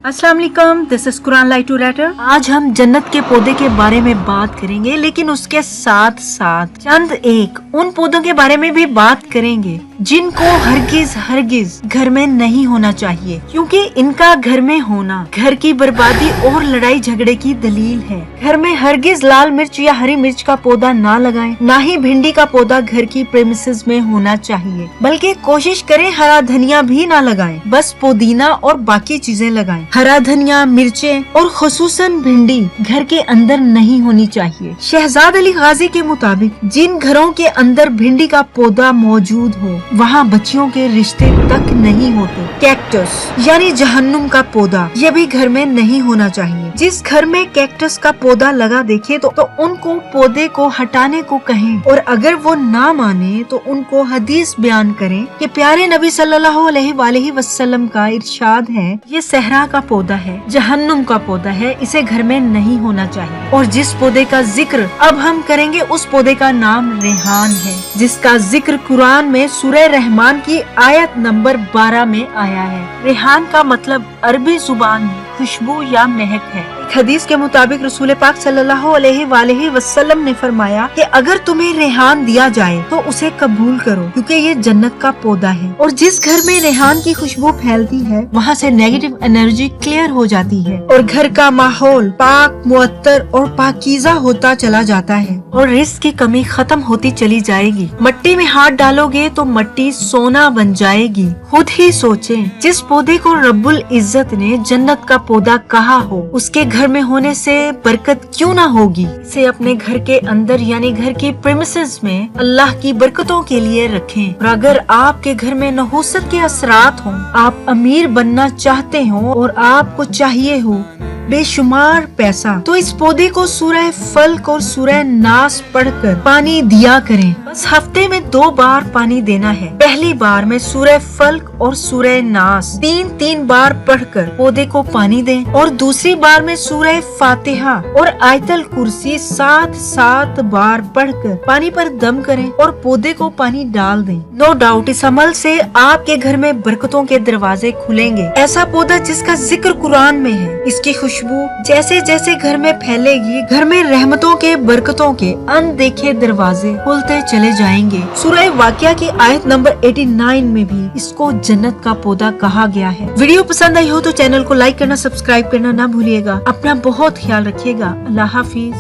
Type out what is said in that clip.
अस्सलाम वालेकुम, this is Quran light to writer. आज हम जन्नत के पौधे के बारे में बात करेंगे, लेकिन उसके साथ साथ चंद एक उन पौधों के बारे में भी बात करेंगे जिनको हरगिज घर में नहीं होना चाहिए, क्योंकि इनका घर में होना घर की बर्बादी और लड़ाई झगड़े की दलील है। घर में हरगिज लाल मिर्च या हरी मिर्च का पौधा ना लगाएं, ना ही भिंडी का पौधा घर की प्रेमिसेस में होना चाहिए, बल्कि कोशिश करें हरा धनिया भी ना लगाएं, बस पुदीना और बाकी चीजें लगाएं। हरा धनिया, मिर्चें और खुसूसन भिंडी घर के अंदर नहीं होनी चाहिए। शहजाद अली गाजी के मुताबिक जिन घरों के अंदर भिंडी का पौधा मौजूद हो वहाँ बच्चियों के रिश्ते तक नहीं होते। कैक्टस यानी जहन्नुम का पौधा, ये भी घर में नहीं होना चाहिए। जिस घर में कैक्टस का पौधा लगा देखे तो उनको पौधे को हटाने को कहें, और अगर वो ना माने तो उनको हदीस बयान करें कि प्यारे नबी सल्लल्लाहु अलैहि वसल्लम का इरशाद है, ये सहरा का पौधा है, जहन्नुम का पौधा है, इसे घर में नहीं होना चाहिए। और जिस पौधे का जिक्र अब हम करेंगे उस पौधे का नाम रेहान है, जिसका जिक्र कुरान में सूरह रहमान की आयत नंबर 12 में आया है। रेहान का मतलब अरबी जुबान में खुशबू या महक है। हदीस के मुताबिक रसूल पाक सल्लल्लाहु अलैहि वसल्लम ने फरमाया कि अगर तुम्हें रेहान दिया जाए तो उसे कबूल करो, क्योंकि ये जन्नत का पौधा है। और जिस घर में रेहान की खुशबू फैलती है वहाँ से नेगेटिव एनर्जी क्लियर हो जाती है और घर का माहौल पाक, मुअत्तर और पाकीज़ा होता चला जाता है और रिस्क की कमी खत्म होती चली जाएगी। मट्टी में हाथ डालोगे तो मट्टी सोना बन जाएगी। खुद ही सोचें, जिस पौधे को रब्बुल इज्जत ने जन्नत का पौधा कहा हो, उसके घर में होने से बरकत क्यों ना होगी। इसे अपने घर के अंदर यानी घर की प्रेमिसेस में अल्लाह की बरकतों के लिए रखें। और अगर आपके घर में नहुसत के असरात हों, आप अमीर बनना चाहते हो और आपको चाहिए हो बेशुमार पैसा, तो इस पौधे को सूरह फल्क और सूरह नास पढ़कर पानी दिया करें। बस हफ्ते में 2 बार पानी देना है। पहली बार में सूरह फल्क और सूरह नास 3-3 बार पढ़कर पौधे को पानी दें, और दूसरी बार में सूरह फातिहा और आयतल कुर्सी 7-7 बार पढ़कर पानी पर दम करें और पौधे को पानी डाल दें। नो डाउट इस अमल से आपके घर में बरकतों के दरवाजे खुलेंगे। ऐसा पौधा जिसका जिक्र कुरान में है, इसकी खुशबू जैसे जैसे घर में फैलेगी, घर में रहमतों के बरकतों के अनदेखे दरवाजे खुलते चले जाएंगे। सूरह वाक़िया की आयत नंबर 89 में भी इसको जन्नत का पौधा कहा गया है। वीडियो पसंद आई हो तो चैनल को लाइक करना, सब्सक्राइब करना ना भूलिएगा। अपना बहुत ख्याल रखिएगा। अल्लाह हाफिज।